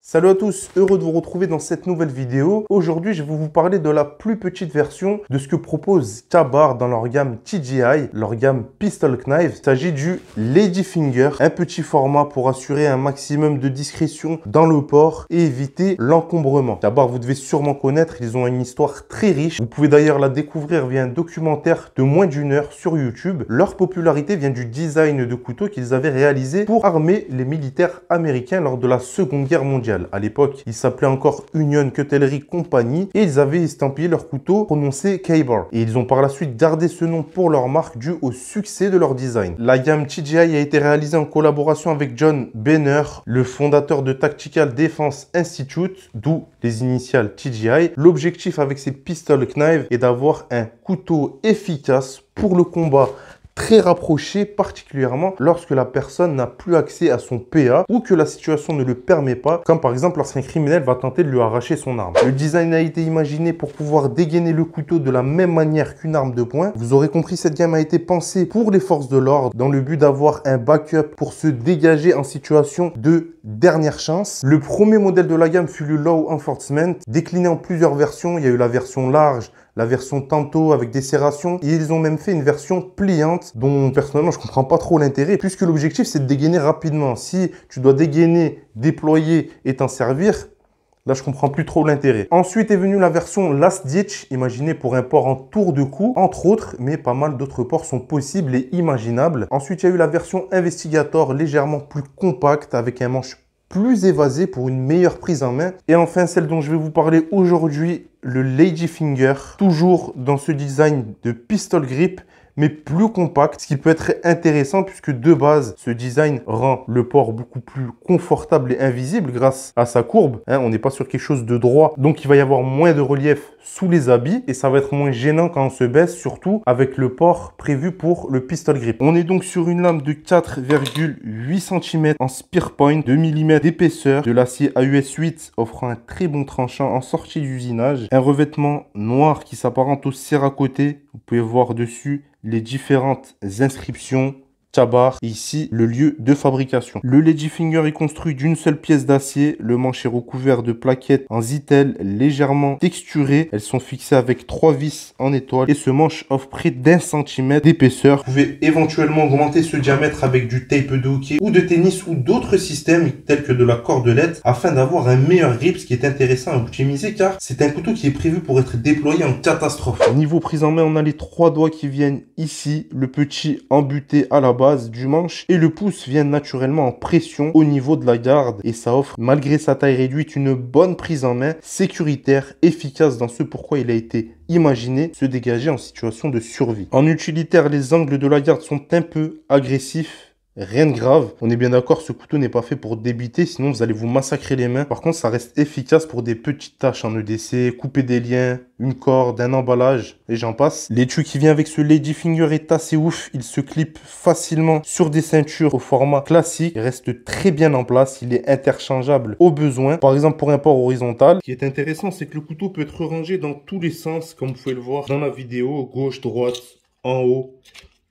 Salut à tous, heureux de vous retrouver dans cette nouvelle vidéo. Aujourd'hui, je vais vous parler de la plus petite version de ce que propose Ka-Bar dans leur gamme TGI, leur gamme Pistol Knife. Il s'agit du Ladyfinger, un petit format pour assurer un maximum de discrétion dans le port et éviter l'encombrement. Ka-Bar, vous devez sûrement connaître, ils ont une histoire très riche. Vous pouvez d'ailleurs la découvrir via un documentaire de moins d'1 heure sur YouTube. Leur popularité vient du design de couteaux qu'ils avaient réalisé pour armer les militaires américains lors de la Seconde Guerre mondiale. À l'époque, ils s'appelaient encore Union Cutlery Company et ils avaient estampillé leur couteau prononcé Ka-Bar. Et ils ont par la suite gardé ce nom pour leur marque dû au succès de leur design. La gamme TGI a été réalisée en collaboration avec John Benner, le fondateur de Tactical Defense Institute, d'où les initiales TGI. L'objectif avec ces Pistol Knives est d'avoir un couteau efficace pour le combat, très rapproché, particulièrement lorsque la personne n'a plus accès à son PA ou que la situation ne le permet pas, comme par exemple lorsqu'un criminel va tenter de lui arracher son arme. Le design a été imaginé pour pouvoir dégainer le couteau de la même manière qu'une arme de poing. Vous aurez compris, cette gamme a été pensée pour les forces de l'ordre dans le but d'avoir un backup pour se dégager en situation de dernière chance. Le premier modèle de la gamme fut le Law Enforcement, décliné en plusieurs versions. Il y a eu la version large, la version Tanto avec des serrations et ils ont même fait une version pliante dont personnellement je comprends pas trop l'intérêt puisque l'objectif c'est de dégainer rapidement. Si tu dois dégainer, déployer et t'en servir, là je comprends plus trop l'intérêt. Ensuite est venue la version Last Ditch, imaginée pour un port en tour de cou entre autres, mais pas mal d'autres ports sont possibles et imaginables. Ensuite il y a eu la version Investigator, légèrement plus compacte avec un manche plus évasé pour une meilleure prise en main. Et enfin, celle dont je vais vous parler aujourd'hui, le Ladyfinger, toujours dans ce design de pistol grip, mais plus compact, ce qui peut être intéressant puisque de base, ce design rend le port beaucoup plus confortable et invisible grâce à sa courbe. On n'est pas sur quelque chose de droit, donc il va y avoir moins de relief sous les habits et ça va être moins gênant quand on se baisse, surtout avec le port prévu pour le pistol grip. On est donc sur une lame de 4,8 cm en spear point, 2 mm d'épaisseur, de l'acier AUS 8 offrant un très bon tranchant en sortie d'usinage, un revêtement noir qui s'apparente au serre-à-côté. Vous pouvez voir dessus les différentes inscriptions Ka-Bar et ici le lieu de fabrication. Le Ladyfinger est construit d'une seule pièce d'acier. Le manche est recouvert de plaquettes en Zytel légèrement texturées. Elles sont fixées avec 3 vis en étoile et ce manche offre près d'1 cm d'épaisseur. Vous pouvez éventuellement augmenter ce diamètre avec du tape de hockey ou de tennis ou d'autres systèmes tels que de la cordelette afin d'avoir un meilleur grip, ce qui est intéressant à optimiser car c'est un couteau qui est prévu pour être déployé en catastrophe. Niveau prise en main, on a les 3 doigts qui viennent ici, le petit embuté à la base du manche et le pouce vient naturellement en pression au niveau de la garde et ça offre malgré sa taille réduite une bonne prise en main sécuritaire, efficace dans ce pourquoi il a été imaginé, se dégager en situation de survie. En utilitaire, les angles de la garde sont un peu agressifs. Rien de grave, on est bien d'accord, ce couteau n'est pas fait pour débiter, sinon vous allez vous massacrer les mains. Par contre, ça reste efficace pour des petites tâches en EDC, couper des liens, une corde, un emballage, et j'en passe. L'étui qui vient avec ce Ladyfinger est assez ouf, il se clip facilement sur des ceintures au format classique, il reste très bien en place, il est interchangeable au besoin, par exemple pour un port horizontal. Ce qui est intéressant, c'est que le couteau peut être rangé dans tous les sens, comme vous pouvez le voir dans la vidéo, gauche, droite, en haut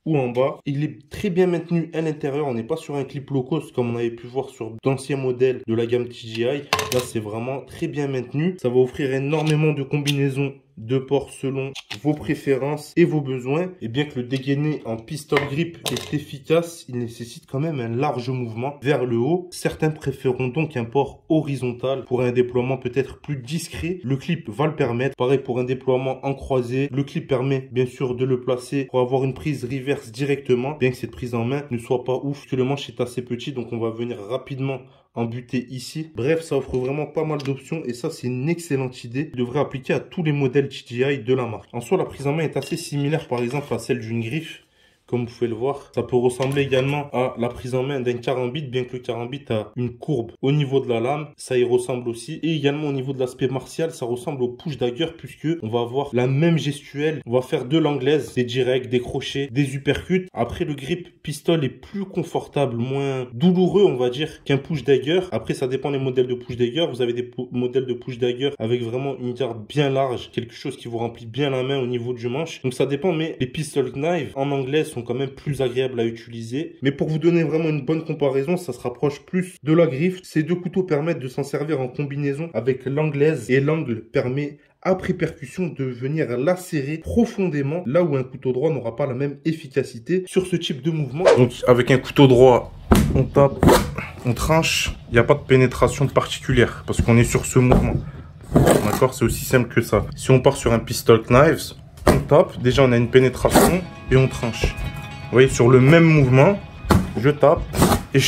ou en bas. Il est très bien maintenu à l'intérieur. On n'est pas sur un clip low cost comme on avait pu voir sur d'anciens modèles de la gamme TGI. Là, c'est vraiment très bien maintenu. Ça va offrir énormément de combinaisons de ports selon vos préférences et vos besoins. Et bien que le dégainé en pistol grip est efficace, il nécessite quand même un large mouvement vers le haut. Certains préféreront donc un port horizontal pour un déploiement peut-être plus discret. Le clip va le permettre. Pareil pour un déploiement en croisé. Le clip permet bien sûr de le placer pour avoir une prise reverse directement, bien que cette prise en main ne soit pas ouf, que le manche est assez petit, donc on va venir rapidement embuté ici. Bref, ça offre vraiment pas mal d'options et ça, c'est une excellente idée. Il devrait appliquer à tous les modèles TGI de la marque. En soi, la prise en main est assez similaire, par exemple, à celle d'une griffe. Comme vous pouvez le voir, ça peut ressembler également à la prise en main d'un karambit, bien que le karambit a une courbe au niveau de la lame, ça y ressemble aussi. Et également au niveau de l'aspect martial, ça ressemble au push dagger puisque on va avoir la même gestuelle. On va faire de l'anglaise, des directs, des crochets, des uppercuts. Après, le grip pistol est plus confortable, moins douloureux, on va dire, qu'un push dagger. Après, ça dépend des modèles de push dagger. Vous avez des modèles de push dagger avec vraiment une garde bien large, quelque chose qui vous remplit bien la main au niveau du manche. Donc ça dépend, mais les pistol knives en anglais sont sont quand même plus agréables à utiliser. Mais pour vous donner vraiment une bonne comparaison, ça se rapproche plus de la griffe. Ces deux couteaux permettent de s'en servir en combinaison avec l'anglaise et l'angle permet après percussion de venir lacérer profondément là où un couteau droit n'aura pas la même efficacité sur ce type de mouvement. Donc avec un couteau droit, on tape, on tranche, il n'y a pas de pénétration particulière parce qu'on est sur ce mouvement. D'accord, c'est aussi simple que ça. Si on part sur un pistol knives, on tape, déjà on a une pénétration et on tranche. Vous voyez, sur le même mouvement, je tape et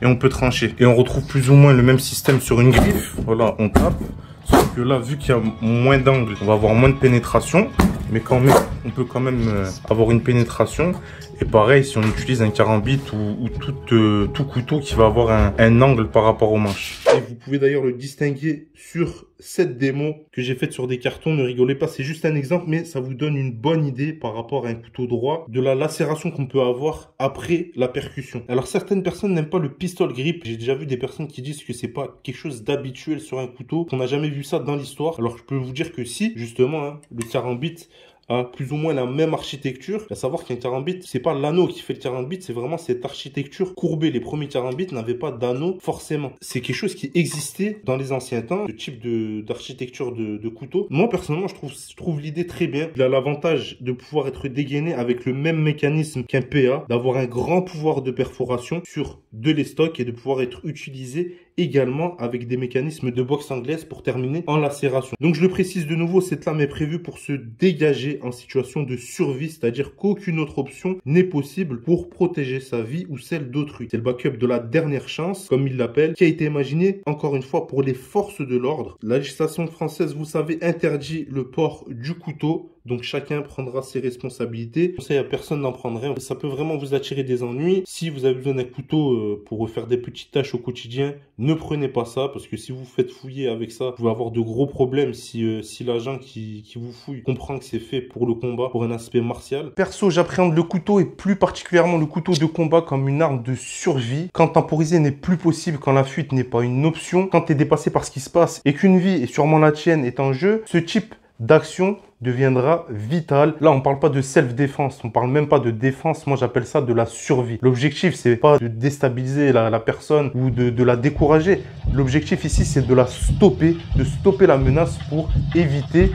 on peut trancher. Et on retrouve plus ou moins le même système sur une griffe. Voilà, on tape. Sauf que là, vu qu'il y a moins d'angle, on va avoir moins de pénétration. Mais quand même, on peut quand même avoir une pénétration. Et pareil, si on utilise un carambit ou tout couteau qui va avoir un angle par rapport aux manches. Et vous pouvez d'ailleurs le distinguer sur cette démo que j'ai faite sur des cartons. Ne rigolez pas, c'est juste un exemple, mais ça vous donne une bonne idée par rapport à un couteau droit de la lacération qu'on peut avoir après la percussion. Alors certaines personnes n'aiment pas le pistol grip. J'ai déjà vu des personnes qui disent que c'est pas quelque chose d'habituel sur un couteau, qu'on n'a jamais vu ça dans l'histoire. Alors je peux vous dire que si, justement, hein, le carambit a plus ou moins la même architecture. À savoir qu'un carambit, c'est pas l'anneau qui fait le carambit, c'est vraiment cette architecture courbée. Les premiers carambits n'avaient pas d'anneau forcément. C'est quelque chose qui existait dans les anciens temps, ce type d'architecture de couteau. Moi personnellement, je trouve l'idée très bien. Il a l'avantage de pouvoir être dégainé avec le même mécanisme qu'un PA, d'avoir un grand pouvoir de perforation sur de l'estoc et de pouvoir être utilisé également avec des mécanismes de boxe anglaise pour terminer en lacération. Donc je le précise de nouveau, cette lame est prévue pour se dégager en situation de survie, c'est-à-dire qu'aucune autre option n'est possible pour protéger sa vie ou celle d'autrui. C'est le backup de la dernière chance, comme il l'appelle, qui a été imaginé encore une fois pour les forces de l'ordre. La législation française, vous savez, interdit le port du couteau. Donc chacun prendra ses responsabilités. Conseil à personne n'en prendrait. Ça peut vraiment vous attirer des ennuis. Si vous avez besoin d'un couteau pour faire des petites tâches au quotidien, ne prenez pas ça. Parce que si vous vous faites fouiller avec ça, vous pouvez avoir de gros problèmes si l'agent qui vous fouille comprend que c'est fait pour le combat, pour un aspect martial. Perso, j'appréhende le couteau et plus particulièrement le couteau de combat comme une arme de survie. Quand temporiser n'est plus possible, quand la fuite n'est pas une option, quand tu es dépassé par ce qui se passe et qu'une vie, et sûrement la tienne, est en jeu, ce type d'action deviendra vital. Là, on parle pas de self-défense, on parle même pas de défense. Moi, j'appelle ça de la survie. L'objectif, c'est pas de déstabiliser la personne ou de la décourager. L'objectif ici, c'est de la stopper, de stopper la menace pour éviter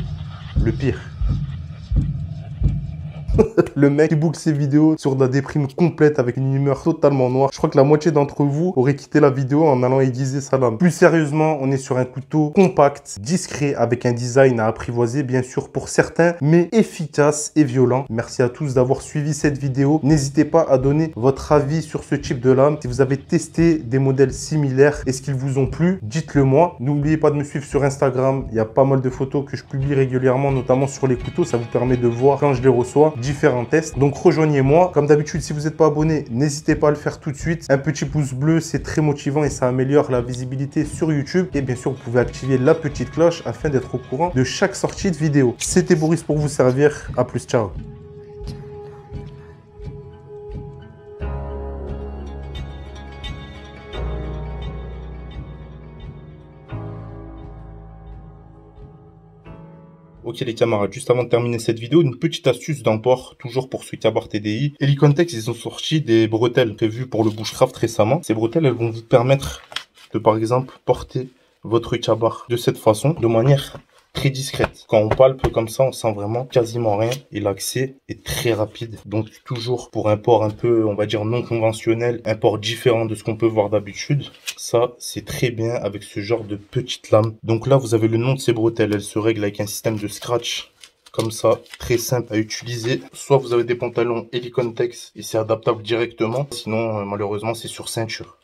le pire. Le mec qui boucle ses vidéos sur de la déprime complète avec une humeur totalement noire. Je crois que la moitié d'entre vous auraient quitté la vidéo en allant aiguiser sa lame. Plus sérieusement, on est sur un couteau compact, discret, avec un design à apprivoiser bien sûr pour certains, mais efficace et violent. Merci à tous d'avoir suivi cette vidéo. N'hésitez pas à donner votre avis sur ce type de lame. Si vous avez testé des modèles similaires, est-ce qu'ils vous ont plu? Dites-le moi. N'oubliez pas de me suivre sur Instagram. Il y a pas mal de photos que je publie régulièrement, notamment sur les couteaux. Ça vous permet de voir quand je les reçois différents tests. Donc rejoignez-moi. Comme d'habitude, si vous n'êtes pas abonné, n'hésitez pas à le faire tout de suite. Un petit pouce bleu, c'est très motivant et ça améliore la visibilité sur YouTube. Et bien sûr, vous pouvez activer la petite cloche afin d'être au courant de chaque sortie de vidéo. C'était Boris pour vous servir. À plus, ciao. Ok les camarades, juste avant de terminer cette vidéo, une petite astuce d'emport, toujours pour ce Ka-Bar TDI. Helicontex, ils ont sorti des bretelles prévues pour le bushcraft récemment. Ces bretelles, elles vont vous permettre de, par exemple, porter votre Ka-Bar de cette façon, de manière très discrète. Quand on palpe comme ça, on sent vraiment quasiment rien et l'accès est très rapide. Donc toujours pour un port un peu, on va dire, non conventionnel, un port différent de ce qu'on peut voir d'habitude. Ça, c'est très bien avec ce genre de petite lame. Donc là, vous avez le nom de ces bretelles. Elles se règlent avec un système de scratch comme ça, très simple à utiliser. Soit vous avez des pantalons Helicontex et c'est adaptable directement. Sinon, malheureusement, c'est sur ceinture.